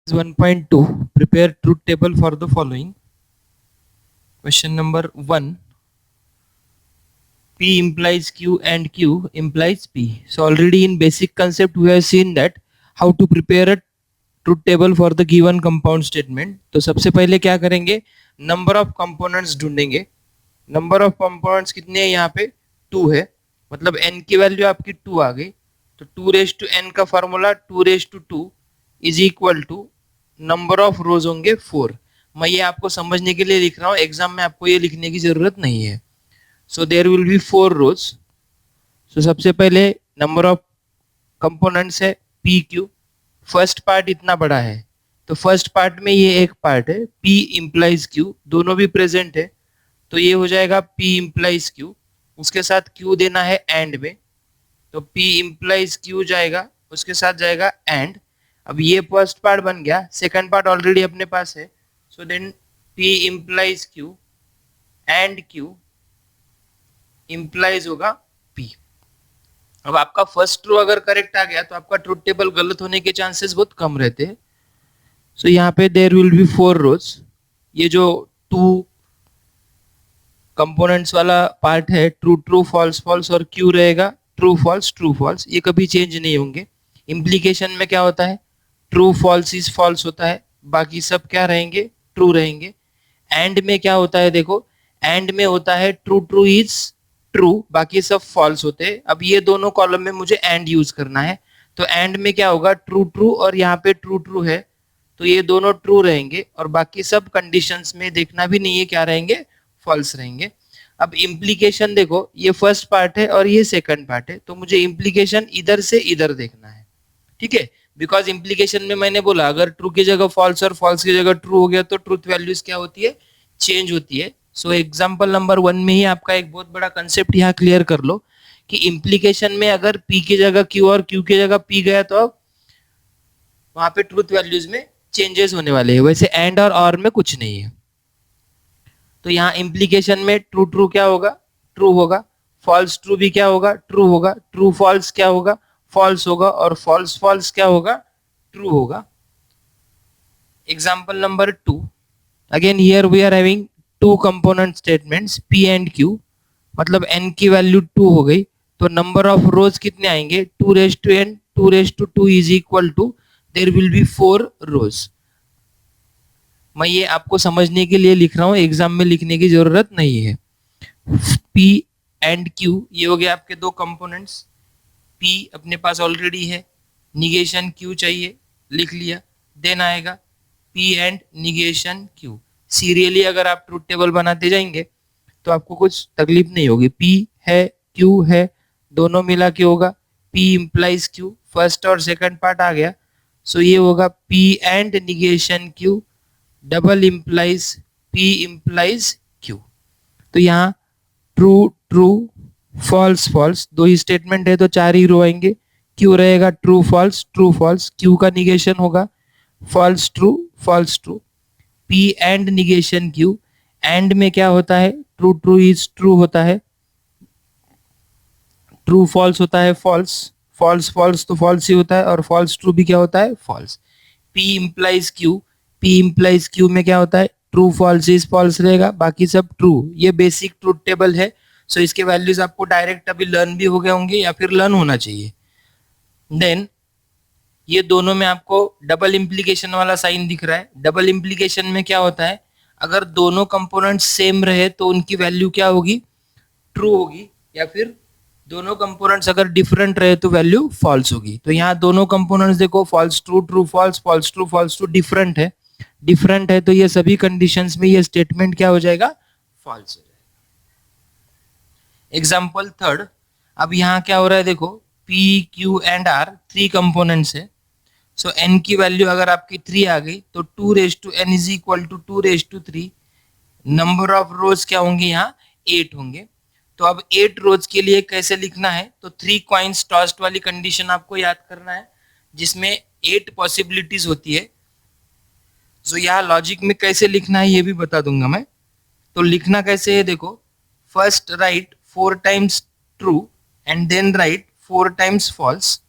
1.2 prepare truth table for the following. Question number 1, P implies Q and Q implies P. So already in basic concept we have seen that how to prepare a truth table for the given compound statement. तो सबसे पहले क्या करेंगे, number of components ढूंढेंगे. Number of components कितने हैं, यहाँ पे 2 है, मतलब n की वैल्यू आपकी 2 आ गई. तो 2 रेज टू n का formula 2 raise to 2 is equal to number of rows होंगे 4. मैं ये आपको समझने के लिए लिख रहा हूँ, एग्जाम में आपको ये लिखने की जरूरत नहीं है. सो देयर विल बी 4 रोज. सो सबसे पहले नंबर ऑफ कंपोनेंट्स है पी क्यू. फर्स्ट पार्ट इतना बड़ा है, तो फर्स्ट पार्ट में ये एक पार्ट है P इम्प्लाइज Q, दोनों भी प्रेजेंट है, तो ये हो जाएगा P इम्प्लाइज Q. उसके साथ Q देना है एंड में, तो P इम्प्लाइज Q जाएगा, उसके साथ जाएगा एंड. अब ये फर्स्ट पार्ट बन गया, सेकंड पार्ट ऑलरेडी अपने पास है. So then P implies Q and Q implies होगा P. अब आपका फर्स्ट ट्रू अगर करेक्ट आ गया तो आपका ट्रूथ टेबल गलत होने के चांसेस बहुत कम रहते हैं. सो यहाँ पे देयर विल बी 4 रोज. ये जो 2 कंपोनेंट्स वाला पार्ट है, ट्रू ट्रू फॉल्स फॉल्स और Q रहेगा ट्रू फॉल्स, ये कभी चेंज नहीं होंगे. इम्प्लीकेशन में क्या होता है, ट्रू फॉल्स इज फॉल्स होता है, बाकी सब क्या रहेंगे, ट्रू रहेंगे. एंड में क्या होता है, देखो एंड में होता है ट्रू ट्रू इज ट्रू, बाकी सब फॉल्स होते हैं. अब ये दोनों कॉलम में मुझे एंड यूज करना है, तो एंड में क्या होगा, ट्रू ट्रू और यहाँ पे ट्रू ट्रू है, तो ये दोनों ट्रू रहेंगे और बाकी सब कंडीशंस में देखना भी नहीं है क्या रहेंगे, फॉल्स रहेंगे. अब इम्प्लीकेशन देखो, ये फर्स्ट पार्ट है और ये सेकंड पार्ट है, तो मुझे इम्प्लीकेशन इधर से इधर देखना है, ठीक है. बिकॉज इम्प्लीकेशन में मैंने बोला अगर ट्रू की जगह फॉल्स और फॉल्स की जगह ट्रू हो गया तो ट्रूथ वैल्यूज क्या होती है, चेंज होती है. सो एग्जाम्पल नंबर 1 में ही आपका एक बहुत बड़ा कंसेप्ट यहाँ क्लियर कर लो कि इम्प्लीकेशन में अगर P की जगह Q और Q की जगह P गया तो अब वहां पे ट्रूथ वैल्यूज में चेंजेस होने वाले हैं. वैसे एंड और में कुछ नहीं है. तो यहाँ इम्प्लीकेशन में ट्रू ट्रू क्या होगा, ट्रू होगा. फॉल्स ट्रू भी क्या होगा, ट्रू होगा. ट्रू फॉल्स क्या होगा, फॉल्स होगा. और फॉल्स फॉल्स क्या होगा, ट्रू होगा. Example number 2, again here we are having 2 component statements P and Q, मतलब n की वैल्यू 2 हो गई, तो नंबर ऑफ रोज कितने आएंगे, 2 raise to n, 2 raise to 2 is equal to there will be 4 rows. मैं ये आपको समझने के लिए लिख रहा हूँ, एग्जाम में लिखने की जरूरत नहीं है. P एंड Q ये हो गया आपके दो कंपोनेंट्स. P अपने पास ऑलरेडी है, निगेशन Q चाहिए, लिख लिया. देन आएगा P and negation Q. Serially अगर आप ट्रूथ टेबल बनाते जाएंगे तो आपको कुछ तकलीफ नहीं होगी. P है Q है, दोनों मिला के होगा P इम्प्लाइज Q. फर्स्ट और सेकंड पार्ट आ गया, सो ये होगा P and negation Q double implies P implies Q. तो यहाँ ट्रू ट्रू फॉल्स फॉल्स, दो ही स्टेटमेंट है तो 4 ही रो आएंगे. Q रहेगा ट्रू फॉल्स, Q का निगेशन होगा false true. P and negation Q, and में क्या होता है, ट्रू ट्रू इज ट्रू होता है, ट्रू फॉल्स होता है फॉल्स, फॉल्स फॉल्स तो फॉल्स ही होता है, और फॉल्स ट्रू भी क्या होता है, फॉल्स. P इम्प्लाइज Q में क्या होता है, ट्रू फॉल्स इज फॉल्स रहेगा, बाकी सब ट्रू. ये बेसिक ट्रूथ टेबल है. सो इसके वैल्यूज आपको डायरेक्ट अभी लर्न भी हो गए होंगे या फिर लर्न होना चाहिए. देन ये दोनों में आपको डबल इम्प्लीकेशन वाला साइन दिख रहा है. डबल इम्प्लीकेशन में क्या होता है, अगर दोनों कंपोनेंट सेम रहे तो उनकी वैल्यू क्या होगी, ट्रू होगी, या फिर दोनों कंपोनेंट्स अगर डिफरेंट रहे तो वैल्यू फॉल्स होगी. तो यहाँ दोनों कंपोनेंट्स देखो, false true true false, false true different है, तो ये सभी कंडीशंस में ये स्टेटमेंट क्या हो जाएगा, फॉल्स हो जाएगा. एग्जाम्पल 3, अब यहाँ क्या हो रहा है देखो, P Q and R 3 components है. सो n की वैल्यू अगर आपकी 3 आ गई तो 2 raise to n is equal to 2 raise to 3. Number of rows क्या होंगे, यहाँ 8 होंगे. तो अब 8 रोज के लिए कैसे लिखना है, तो 3 कॉइन्स टॉस्ड वाली कंडीशन आपको याद करना है, जिसमें 8 पॉसिबिलिटीज होती है. सो यहाँ लॉजिक में कैसे लिखना है ये भी बता दूंगा मैं. तो लिखना कैसे है देखो, first write 4 times true and then write 4 times false.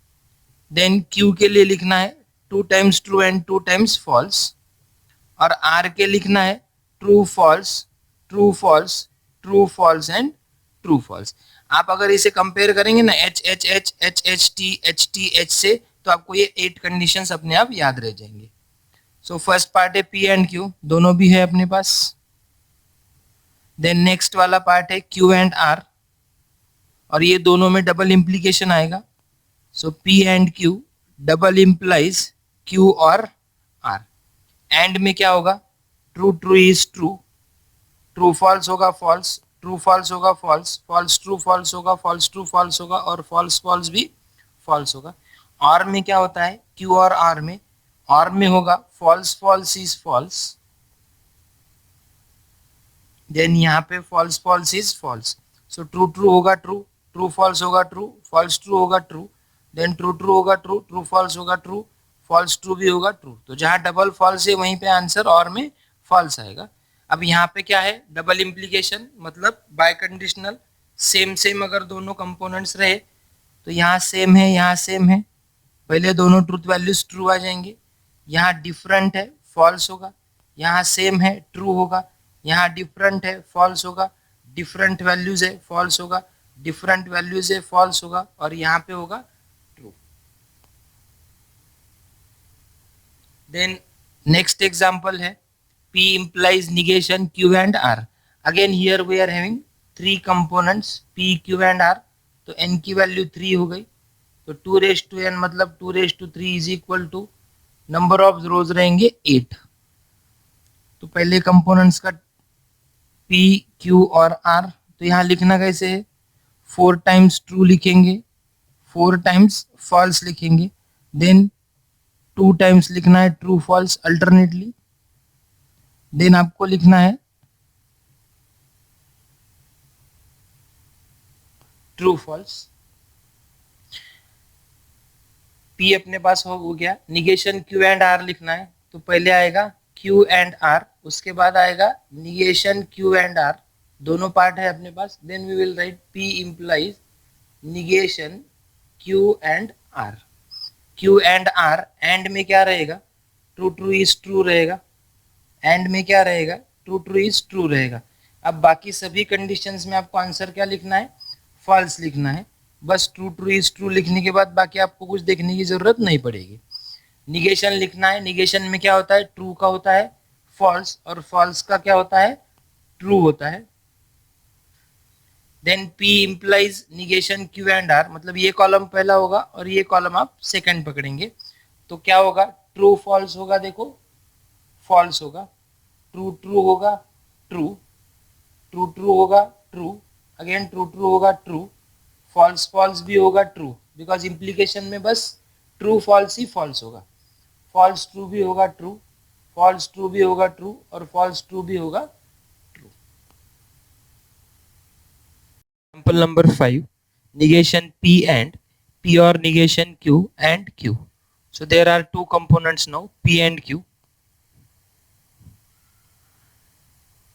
Then Q के लिए लिखना है 2 times true and 2 times false, और आर के लिखना है true false true false true false and true false. आप अगर इसे कंपेयर करेंगे ना H H H H H T H से, तो आपको ये 8 कंडीशंस अपने आप याद रह जाएंगे। सो फर्स्ट पार्ट है पी एंड क्यू, दोनों भी है अपने पास। देन नेक्स्ट वाला पार्ट है क्यू एंड आर, और ये दोनों में डबल इंप्लीकेशन आएगा। So P and Q double implies Q और आर। एंड में क्या होगा, true true is true, true false होगा फॉल्स, ट्रू फॉल्स होगा फॉल्स, फॉल्स ट्रू फॉल्स होगा, फॉल्स ट्रू फॉल्स होगा, और फॉल्स फॉल्स भी फॉल्स होगा। और में क्या होता है, क्यू और आर में, और में होगा false false is false, then यहाँ पे false false is false. So true true होगा ट्रू, ट्रू फॉल्स होगा ट्रू, फॉल्स ट्रू होगा ट्रू, देन ट्रू ट्रू होगा ट्रू, ट्रू फॉल्स होगा ट्रू, फॉल्स ट्रू भी होगा ट्रू। तो जहाँ डबल फॉल्स है वहीं पे आंसर और में फॉल्स आएगा। अब यहाँ पे क्या है, डबल इम्प्लीकेशन मतलब बाय कंडीशनल, सेम सेम अगर दोनों कंपोनेंट्स रहे तो यहाँ सेम है यहाँ सेम है, पहले दोनों ट्रूथ वैल्यूज ट्रू आ जाएंगे। यहाँ डिफरेंट है फॉल्स होगा, यहाँ सेम है ट्रू होगा, यहाँ डिफरेंट है फॉल्स होगा, डिफरेंट वैल्यूज है फॉल्स होगा, डिफरेंट वैल्यूज है फॉल्स होगा, और यहाँ पे होगा ट्रू। देन नेक्स्ट एग्जांपल है P implies negation Q and R. Again here we are having 3 components P, Q and R. तो n की वैल्यू 3 हो गई, तो 2 raised to n मतलब 2 raised to 3 is equal to number of rows रहेंगे 8। तो पहले कंपोनेंट्स का P, Q और R, तो यहाँ लिखना कैसे है, 4 टाइम्स ट्रू लिखेंगे, 4 टाइम्स फॉल्स लिखेंगे, देन 2 टाइम्स लिखना है ट्रू फॉल्स अल्टरनेटली, देन आपको लिखना है ट्रू फॉल्स। P अपने पास हो गया, निगेशन Q एंड R लिखना है, तो पहले आएगा Q एंड R, उसके बाद आएगा निगेशन Q एंड R, दोनों पार्ट है अपने पास। Then we will write P implies negation Q and R। Q and R, and में क्या रहेगा, ट्रू ट्रू इज ट्रू रहेगा, एंड में क्या रहेगा, ट्रू ट्रू इज ट्रू रहेगा। अब बाकी सभी कंडीशंस में आपको आंसर क्या लिखना है, फॉल्स लिखना है। बस ट्रू ट्रू इज ट्रू लिखने के बाद बाकी आपको कुछ देखने की जरूरत नहीं पड़ेगी। निगेशन लिखना है, निगेशन में क्या होता है, ट्रू का होता है फॉल्स, और फॉल्स का क्या होता है, ट्रू होता है। Then P implies negation Q and R, मतलब ये कॉलम पहला होगा और ये कॉलम आप सेकंड पकड़ेंगे, तो क्या होगा, ट्रू फॉल्स होगा, देखो फॉल्स होगा, ट्रू ट्रू होगा ट्रू, ट्रू ट्रू होगा ट्रू, अगेन ट्रू ट्रू होगा ट्रू, फॉल्स फॉल्स भी होगा ट्रू, बिकॉज इम्प्लीकेशन में बस ट्रू फॉल्स ही फॉल्स होगा, फॉल्स ट्रू भी होगा ट्रू, फॉल्स ट्रू भी होगा ट्रू, और फॉल्स ट्रू भी होगा true. Example number 5, negation P and P or negation Q and Q. So there are 2 components now, P and Q.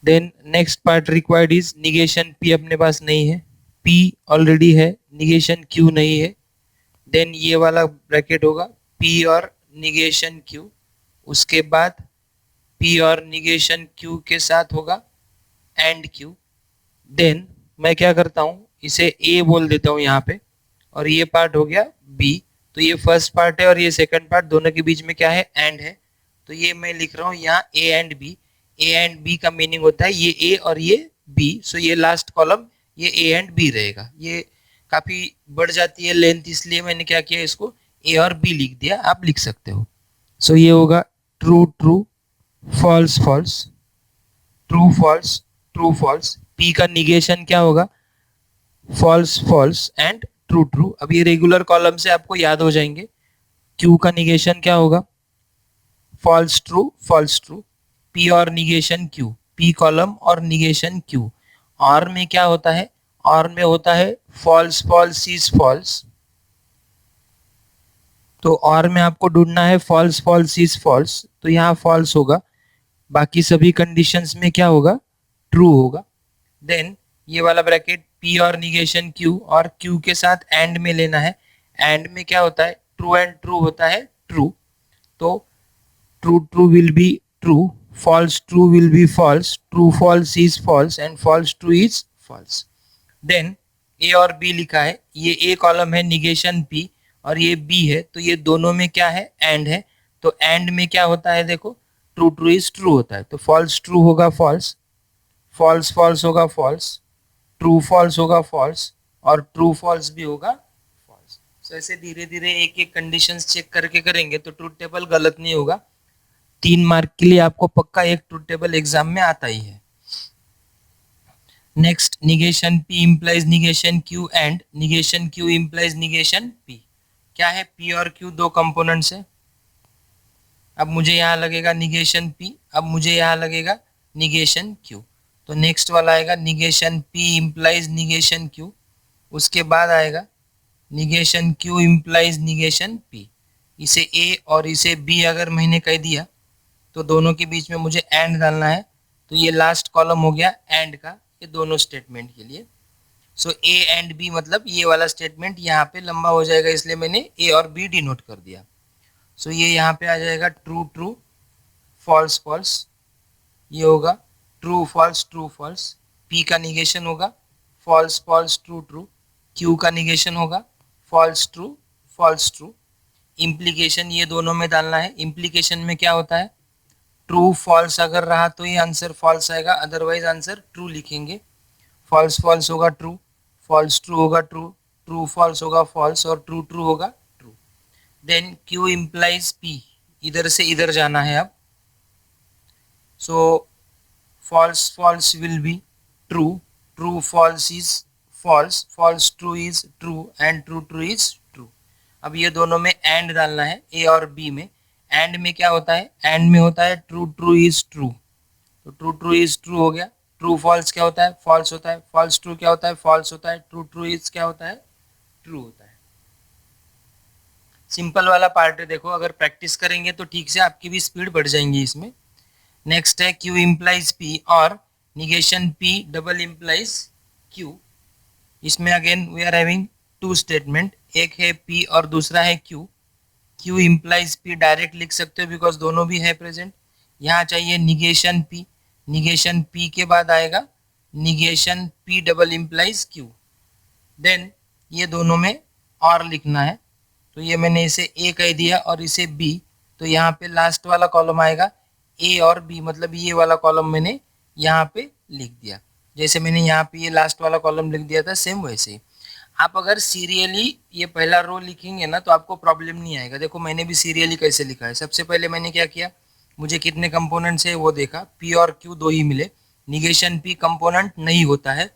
Then next part required is negation P अपने पास नहीं है, P already है, negation Q नहीं है। Then ये वाला bracket होगा P और निगेशन Q, उसके बाद P और निगेशन Q के साथ होगा एंड Q। देन मैं क्या करता हूँ, इसे A बोल देता हूँ यहाँ पे, और ये पार्ट हो गया B। तो ये फर्स्ट पार्ट है और ये सेकंड पार्ट, दोनों के बीच में क्या है, एंड है, तो ये मैं लिख रहा हूँ यहाँ A and B। A and B का मीनिंग होता है ये ए और ये बी, सो ये लास्ट कॉलम ये ए एंड बी रहेगा। ये काफी बढ़ जाती है लेंथ, इसलिए मैंने क्या किया, इसको ए और बी लिख दिया, आप लिख सकते हो। सो ये होगा true true, false false, true false, true false. P का निगेशन क्या होगा, false false and true true. अब ये रेगुलर कॉलम से आपको याद हो जाएंगे। क्यू का निगेशन क्या होगा, false true false true, P और निगेशन Q, P कॉलम और निगेशन Q। और में क्या होता है, और में होता है फॉल्स फॉल्स इज फॉल्स, तो और में आपको ढूंढना है फॉल्स फॉल्स इज फॉल्स, तो यहाँ फॉल्स होगा, बाकी सभी कंडीशंस में क्या होगा, ट्रू होगा। देन ये वाला ब्रैकेट P और निगेशन Q, और Q के साथ एंड में लेना है, एंड में क्या होता है, ट्रू एंड ट्रू होता है ट्रू, तो true true will be true, false true will be false, true false is false and false true is false. Then A और B लिखा है, ये A कॉलम है निगेशन P और ये B है, तो ये दोनों में क्या है, एंड है, तो एंड में क्या होता है, देखो ट्रू ट्रू इज ट्रू होता है, तो फॉल्स ट्रू होगा फॉल्स, फॉल्स फॉल्स होगा फॉल्स, ट्रू फॉल्स होगा फॉल्स और ट्रू फॉल्स भी होगा फॉल्स. सो ऐसे धीरे धीरे एक एक कंडीशंस चेक करके करेंगे तो ट्रूथ टेबल गलत नहीं होगा. 3 मार्क के लिए आपको पक्का एक ट्रूथ टेबल एग्जाम में आता ही है. Next, negation P implies negation Q and negation Q implies negation P. क्या है, P और Q दो कंपोनेंट्स है. अब मुझे यहाँ लगेगा निगेशन P, अब मुझे यहाँ लगेगा निगेशन Q. तो नेक्स्ट वाला आएगा negation P implies negation Q, उसके बाद आएगा negation Q implies negation P. इसे A और इसे B अगर मैंने कह दिया तो दोनों के बीच में मुझे एंड डालना है, तो ये लास्ट कॉलम हो गया एंड का, ये दोनों स्टेटमेंट के लिए. सो A एंड B मतलब ये वाला स्टेटमेंट यहाँ पे लंबा हो जाएगा, इसलिए मैंने A और B डिनोट कर दिया. सो ये यहाँ पे आ जाएगा ट्रू ट्रू फॉल्स फॉल्स, ये होगा true false true false. P का निगेशन होगा false false true true, Q का निगेशन होगा false true false true. Implication ये दोनों में डालना है. इम्प्लीकेशन में क्या होता है, ट्रू फॉल्स अगर रहा तो ये आंसर फॉल्स आएगा, अदरवाइज आंसर ट्रू लिखेंगे. फॉल्स फॉल्स होगा ट्रू, फॉल्स ट्रू होगा ट्रू, ट्रू फॉल्स होगा फॉल्स और ट्रू ट्रू होगा true. Then Q implies P, इधर से इधर जाना है अब. So false false will be true, true false is false, false true is true and true true is true. अब ये दोनों में एंड डालना है A और B में. एंड में क्या होता है, एंड में होता है ट्रू ट्रू इज ट्रू, तो ट्रू ट्रू इज ट्रू हो गया. ट्रू फॉल्स क्या होता है, फॉल्स होता है. फॉल्स ट्रू क्या होता है, फॉल्स होता है. ट्रू ट्रू इज क्या होता है, ट्रू होता है. सिंपल वाला पार्ट है, देखो अगर प्रैक्टिस करेंगे तो ठीक से आपकी भी स्पीड बढ़ जाएंगी इसमें. नेक्स्ट है Q इम्प्लाइज P और negation P double implies Q. इसमें again we are having two statement, एक है P और दूसरा है Q. Q implies P direct लिख सकते हो बिकॉज दोनों भी है प्रेजेंट. यहाँ चाहिए निगेशन P, निगेशन P के बाद आएगा negation P double implies Q. Then ये दोनों में और लिखना है, तो ये मैंने इसे A कह दिया और इसे B, तो यहाँ पे लास्ट वाला कॉलम आएगा A और B, मतलब ये वाला कॉलम मैंने यहाँ पे लिख दिया. जैसे मैंने यहाँ पे ये लास्ट वाला कॉलम लिख दिया था सेम वैसे ही. आप अगर सीरियली ये पहला रो लिखेंगे ना तो आपको प्रॉब्लम नहीं आएगा. देखो मैंने भी सीरियली कैसे लिखा है. सबसे पहले मैंने क्या किया, मुझे कितने कंपोनेंट्स है वो देखा, P और Q दो ही मिले, निगेशन P कंपोनेंट नहीं होता है.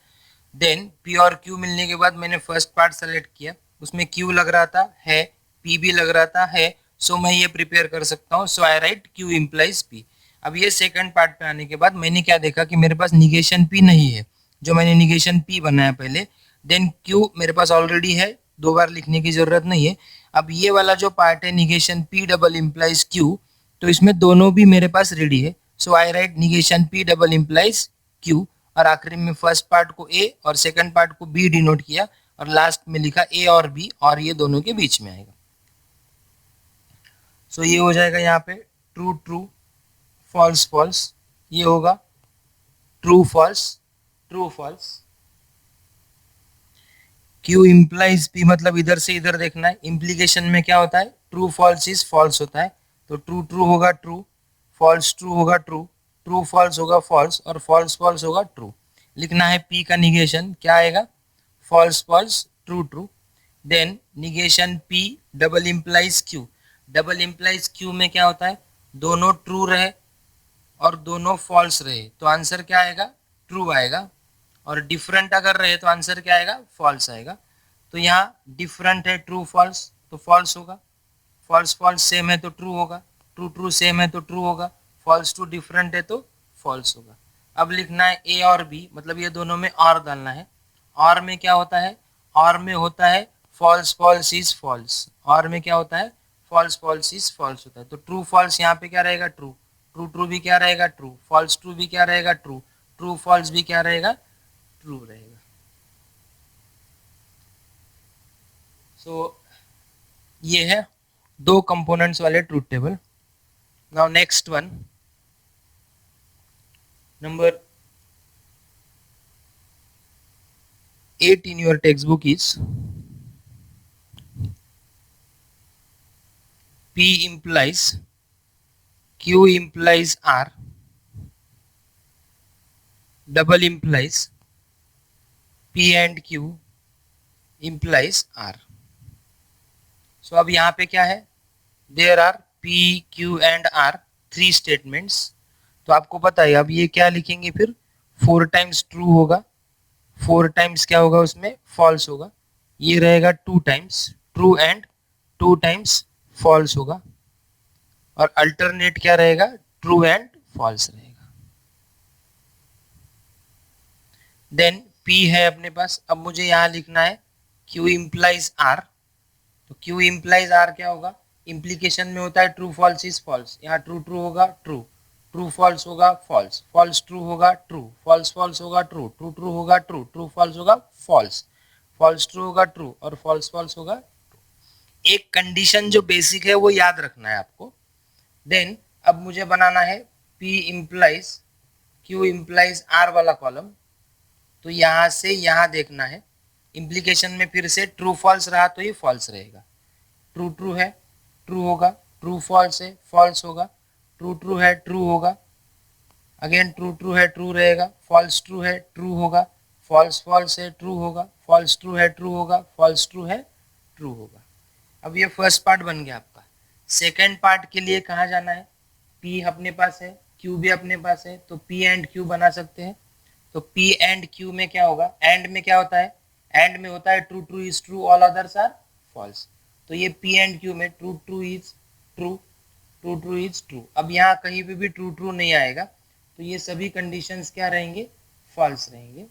देन P और Q मिलने के बाद मैंने फर्स्ट पार्ट सेलेक्ट किया, उसमें Q लग रहा था है, P भी लग रहा था है, सो मैं ये प्रिपेयर कर सकता हूँ. सो I right Q implies P. अब ये सेकंड पार्ट पे आने के बाद मैंने क्या देखा कि मेरे पास निगेशन P नहीं है, जो मैंने निगेशन P बनाया पहले. देन Q मेरे पास ऑलरेडी है, दो बार लिखने की जरूरत नहीं है. अब ये वाला जो पार्ट है negation P double implies Q, तो इसमें दोनों भी मेरे पास रेडी है. So I write negation P double implies Q और आखिरी में फर्स्ट पार्ट को A और सेकंड पार्ट को B डिनोट किया और लास्ट में लिखा A और B और ये दोनों के बीच में आएगा. सो ये हो जाएगा यहाँ पे ट्रू ट्रू फॉल्स फॉल्स, ये होगा true false true false. Q implies P मतलब इधर से इधर देखना है. इम्प्लीकेशन में क्या होता है, ट्रू फॉल्स इज फॉल्स होता है, तो ट्रू ट्रू होगा ट्रू, फॉल्स ट्रू होगा ट्रू, ट्रू फॉल्स होगा फॉल्स और फॉल्स फॉल्स होगा ट्रू. लिखना है P का निगेशन क्या आएगा, false false true true. Then negation P double implies Q, double implies Q में क्या होता है, दोनों ट्रू रहे और दोनों फॉल्स रहे तो आंसर क्या आएगा, ट्रू आएगा. और डिफरेंट अगर रहे तो आंसर क्या आएगा, फॉल्स आएगा. तो यहाँ डिफरेंट है ट्रू फॉल्स तो फॉल्स होगा, फॉल्स फॉल्स सेम है तो ट्रू होगा, ट्रू ट्रू सेम है तो ट्रू होगा, फॉल्स टू डिफरेंट है तो फॉल्स होगा. अब लिखना है A और B, मतलब ये दोनों में और डालना है. और में क्या होता है, और में होता है फॉल्स फॉल्स इज फॉल्स, और में क्या होता है, फॉल्स फॉल्स इज फॉल्स होता है. तो ट्रू फॉल्स यहाँ पे क्या रहेगा, ट्रू, ट्रू ट्रू भी क्या रहेगा, ट्रू, फॉल्स ट्रू भी क्या रहेगा, ट्रू, ट्रू फॉल्स भी क्या रहेगा, ट्रू रहेगा. सो ये है दो कंपोनेंट्स वाले truth table. Now next one, number 8 in your textbook is P implies Q implies R, double implies P and Q implies R. So अब यहाँ पे क्या है, there are P, Q and R, 3 statements. तो आपको पता है अब ये क्या लिखेंगे फिर, 4 टाइम्स ट्रू होगा, 4 टाइम्स क्या होगा उसमें, फॉल्स होगा, ये रहेगा 2 times true and 2 times false होगा, और अल्टरनेट क्या रहेगा, ट्रू एंड फॉल्स रहेगा. देन P है अपने पास, अब मुझे यहाँ लिखना है Q इम्प्लाइज R. तो Q इम्प्लाइज R क्या होगा, इम्प्लीकेशन में होता है ट्रू फॉल्स इज फॉल्स, यहाँ ट्रू ट्रू होगा ट्रू, ट्रू फॉल्स होगा फॉल्स, फॉल्स ट्रू होगा ट्रू, फॉल्स फॉल्स होगा ट्रू, ट्रू ट्रू होगा ट्रू, ट्रू फॉल्स होगा फॉल्स, फॉल्स ट्रू होगा ट्रू, और फॉल्स फॉल्स होगा. एक कंडीशन जो बेसिक है वो याद रखना है आपको. देन अब मुझे बनाना है P implies Q implies R वाला कॉलम. तो यहाँ से यहाँ देखना है, इम्प्लीकेशन में फिर से ट्रू फॉल्स रहा तो ये फॉल्स रहेगा, ट्रू ट्रू है ट्रू होगा, ट्रू फॉल्स है फॉल्स होगा, ट्रू ट्रू है ट्रू होगा, अगेन ट्रू ट्रू है ट्रू रहेगा, फॉल्स ट्रू है ट्रू होगा, फॉल्स फॉल्स है ट्रू होगा, फॉल्स ट्रू है ट्रू होगा, फॉल्स ट्रू है ट्रू होगा. अब ये फर्स्ट पार्ट बन गया आपका. सेकेंड पार्ट के लिए कहाँ जाना है, P अपने पास है, Q भी अपने पास है, तो P एंड Q बना सकते हैं. तो P एंड Q में क्या होगा, एंड में क्या होता है, एंड में होता है true true is true all others are false. तो ये P एंड Q में true true is true, true true is true. अब यहाँ कहीं पे भी ट्रू ट्रू नहीं आएगा, तो ये सभी कंडीशंस क्या रहेंगे, फॉल्स रहेंगे.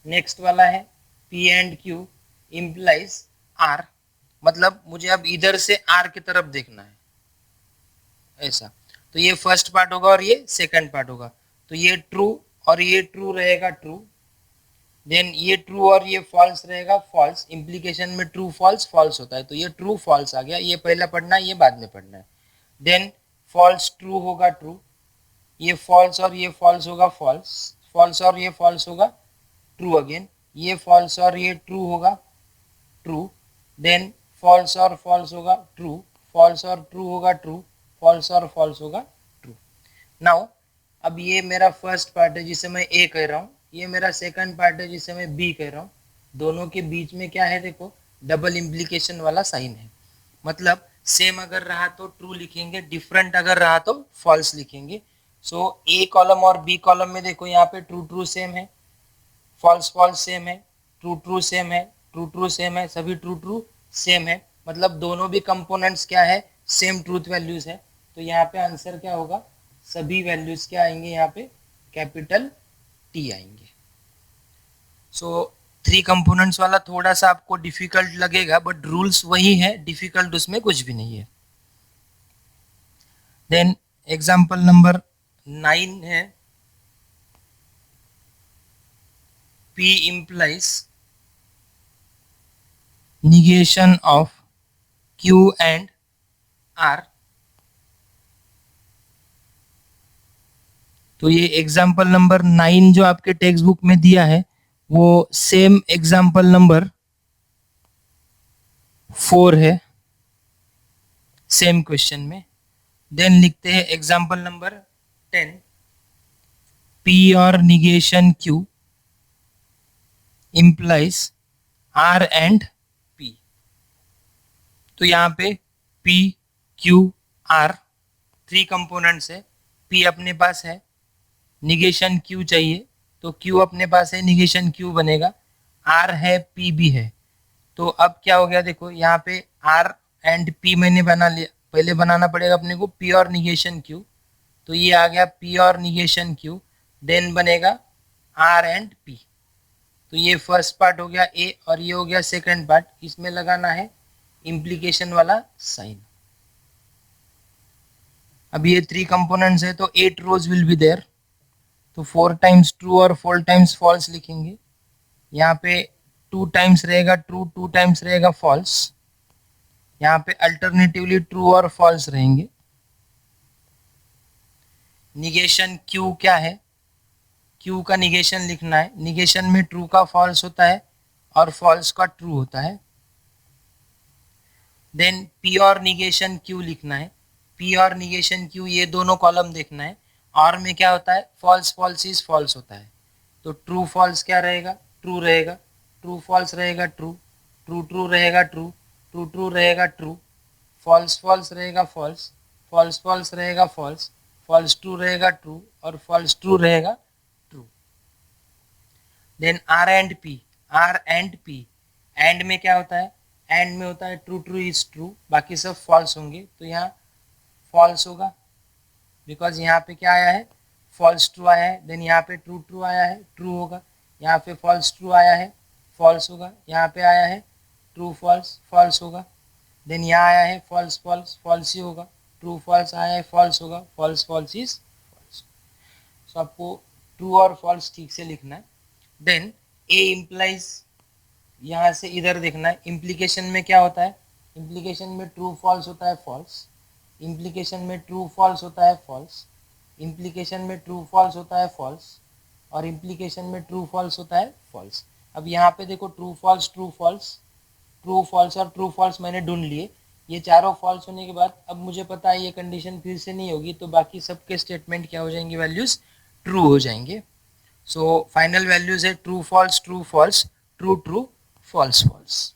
नेक्स्ट वाला है P and Q implies R, मतलब मुझे अब इधर से R की तरफ देखना है ऐसा. तो ये फर्स्ट पार्ट होगा और ये सेकंड पार्ट होगा. तो ये ट्रू और ये ट्रू रहेगा ट्रू, देन ये ट्रू और ये फॉल्स रहेगा फॉल्स. इम्प्लीकेशन में ट्रू फॉल्स फॉल्स होता है, तो ये ट्रू फॉल्स आ गया, ये पहला पढ़ना है ये बाद में पढ़ना है. देन फॉल्स ट्रू होगा ट्रू, ये फॉल्स और ये फॉल्स होगा फॉल्स, फॉल्स और ये फॉल्स होगा ट्रू अगेन, ये फॉल्स और ये ट्रू होगा ट्रू, देन फॉल्स और फॉल्स होगा ट्रू, फॉल्स और ट्रू होगा ट्रू, फॉल्स और फॉल्स होगा ट्रू. नाउ अब ये मेरा फर्स्ट पार्ट है जिसे मैं ए कह रहा हूँ, ये मेरा सेकंड पार्ट है जिसे मैं बी कह रहा हूँ. दोनों के बीच में क्या है, देखो डबल इम्प्लीकेशन वाला साइन है, मतलब सेम अगर रहा तो ट्रू लिखेंगे, डिफरेंट अगर रहा तो फॉल्स लिखेंगे. सो ए कॉलम और बी कॉलम में देखो यहाँ पे ट्रू ट्रू सेम है, फॉल्स फॉल्स सेम है, ट्रू ट्रू सेम है, ट्रू ट्रू सेम है, सभी ट्रू ट्रू सेम है, मतलब दोनों भी कंपोनेंट्स क्या है, सेम ट्रूथ वैल्यूज है. तो यहाँ पे आंसर क्या होगा, सभी वैल्यूज क्या आएंगे, यहाँ पे कैपिटल टी आएंगे. सो 3 कंपोनेंट्स वाला थोड़ा सा आपको डिफिकल्ट लगेगा, बट रूल्स वही है, डिफिकल्ट उसमें कुछ भी नहीं है. देन एग्जाम्पल नंबर 9 है, P implies negation of Q and R. तो ये एग्जाम्पल नंबर 9 जो आपके टेक्स्ट बुक में दिया है वो सेम एग्जाम्पल नंबर 4 है सेम क्वेश्चन में. देन लिखते हैं एग्जाम्पल नंबर 10, P और negation Q implies R and P. तो यहाँ पे P, Q, R 3 कंपोनेंट्स है, P अपने पास है, निगेशन Q चाहिए तो Q अपने पास है, निगेशन Q बनेगा, R है P भी है. तो अब क्या हो गया, देखो यहाँ पे R एंड P मैंने बना लिया, पहले बनाना पड़ेगा अपने को P और निगेशन Q. तो ये आ गया P और निगेशन Q, देन बनेगा R एंड P. तो ये फर्स्ट पार्ट हो गया ए और ये हो गया सेकंड पार्ट, इसमें लगाना है इम्प्लीकेशन वाला साइन. अब ये 3 कंपोनेंट्स है तो 8 रोज विल बी देयर, तो 4 टाइम्स ट्रू और 4 टाइम्स फॉल्स लिखेंगे. यहाँ पे 2 टाइम्स रहेगा ट्रू, 2 टाइम्स रहेगा फॉल्स, यहाँ पे अल्टरनेटिवली ट्रू और फॉल्स रहेंगे। निगेशन क्यू क्या है, क्यू का निगेशन लिखना है। निगेशन में ट्रू का फॉल्स होता है और फॉल्स का ट्रू होता है। देन पी और निगेशन क्यू लिखना है। पी और निगेशन क्यू ये दोनों कॉलम देखना है। और में क्या होता है, फॉल्स फॉल्स इज फॉल्स होता है। तो ट्रू फॉल्स क्या रहेगा, ट्रू रहेगा। ट्रू फॉल्स रहेगा ट्रू, ट्रू ट्रू रहेगा ट्रू, ट्रू ट्रू रहेगा ट्रू। फॉल्स फॉल्स रहेगा फॉल्स, फॉल्स फॉल्स रहेगा फॉल्स, फॉल्स ट्रू रहेगा ट्रू और फॉल्स ट्रू रहेगा true. Then R and P, R and P, and में क्या होता है, एंड में होता है ट्रू ट्रू इज ट्रू, बाकी सब फॉल्स होंगे। तो यहाँ फॉल्स होगा बिकॉज यहाँ पे क्या आया है, फॉल्स ट्रू आया है। देन यहाँ पे ट्रू ट्रू आया है, ट्रू होगा। यहाँ पे फॉल्स ट्रू आया है, फॉल्स होगा। यहाँ पे आया है ट्रू फॉल्स, फॉल्स होगा। देन यहाँ आया है फॉल्स फॉल्स, फॉल्स ही होगा। ट्रू फॉल्स आया है, फॉल्स होगा। False false is false. So आपको ट्रू और फॉल्स ठीक से लिखना है। देन ए इम्प्लाइज, यहाँ से इधर देखना है। इम्प्लीकेशन में क्या होता है, इम्प्लीकेशन में ट्रू फॉल्स होता है फॉल्स, इम्प्लीकेशन में ट्रू फॉल्स होता है फॉल्स, इम्प्लीकेशन में ट्रू फॉल्स होता है फॉल्स और इम्प्लीकेशन में ट्रू फॉल्स होता है फॉल्स। अब यहाँ पे देखो true false true false, true false और ट्रू फॉल्स मैंने ढूंढ लिए। ये चारों फॉल्स होने के बाद अब मुझे पता है ये कंडीशन फिर से नहीं होगी, तो बाकी सबके स्टेटमेंट क्या हो जाएंगे, वैल्यूज ट्रू हो जाएंगे। सो फाइनल वैल्यूज है true false true false, true true false false.